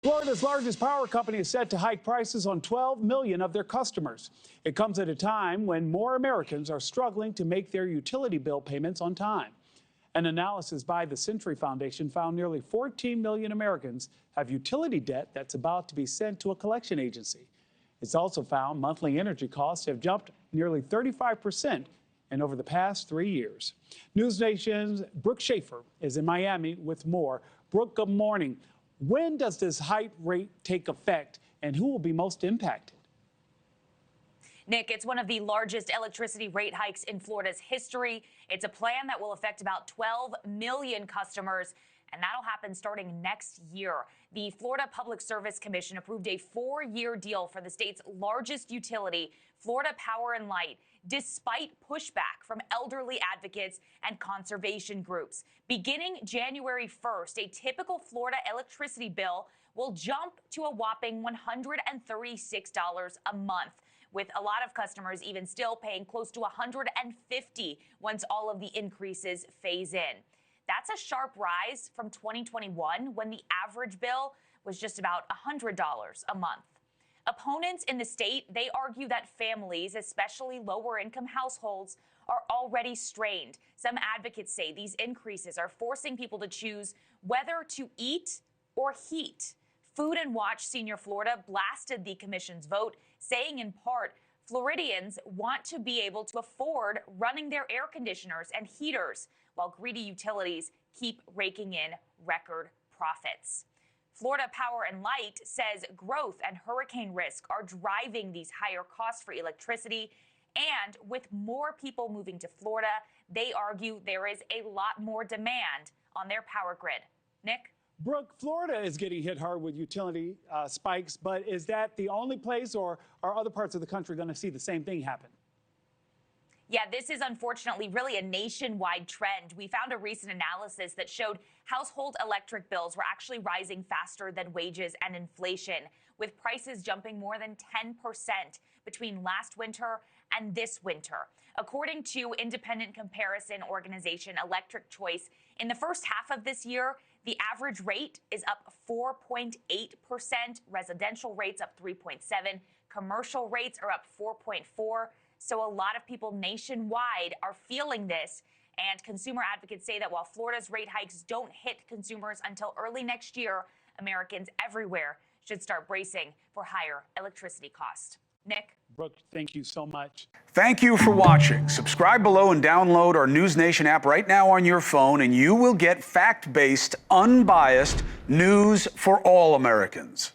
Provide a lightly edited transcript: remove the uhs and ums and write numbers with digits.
Florida's largest power company is set to hike prices on 12 million of their customers. It comes at a time when more Americans are struggling to make their utility bill payments on time. An analysis by the Century Foundation found nearly 14 million Americans have utility debt that's about to be sent to a collection agency. It's also found monthly energy costs have jumped nearly 35% in over the past 3 years. NewsNation's Brooke Shafer is in Miami with more. Brooke, good morning. When does this hike rate take effect, and who will be most impacted? Nick, it's one of the largest electricity rate hikes in Florida's history. It's a plan that will affect about 12 million customers, and that'll happen starting next year. The Florida Public Service Commission approved a 4-year deal for the state's largest utility, Florida Power and Light, despite pushback from elderly advocates and conservation groups. Beginning January 1st, a typical Florida electricity bill will jump to a whopping $136 a month, with a lot of customers even still paying close to $150 once all of the increases phase in. That's a sharp rise from 2021, when the average bill was just about $100 a month. Opponents in the state, they argue that families, especially lower-income households, are already strained. Some advocates say these increases are forcing people to choose whether to eat or heat. Food and Watch Senior Florida blasted the commission's vote, saying in part, Floridians want to be able to afford running their air conditioners and heaters, while greedy utilities keep raking in record profits. Florida Power and Light says growth and hurricane risk are driving these higher costs for electricity. And with more people moving to Florida, they argue there is a lot more demand on their power grid. Nick? Brooke, Florida is getting hit hard with utility spikes, but is that the only place, or are other parts of the country going to see the same thing happen? Yeah, this is unfortunately really a nationwide trend. We found a recent analysis that showed household electric bills were actually rising faster than wages and inflation, with prices jumping more than 10% between last winter and this winter. According to independent comparison organization Electric Choice, in the first half of this year, the average rate is up 4.8%, residential rates up 3.7%, commercial rates are up 4.4%. So a lot of people nationwide are feeling this, and consumer advocates say that while Florida's rate hikes don't hit consumers until early next year, Americans everywhere should start bracing for higher electricity costs. Nick? Brooke, thank you so much. Thank you for watching. Subscribe below and download our NewsNation app right now on your phone, and you will get fact-based, unbiased news for all Americans.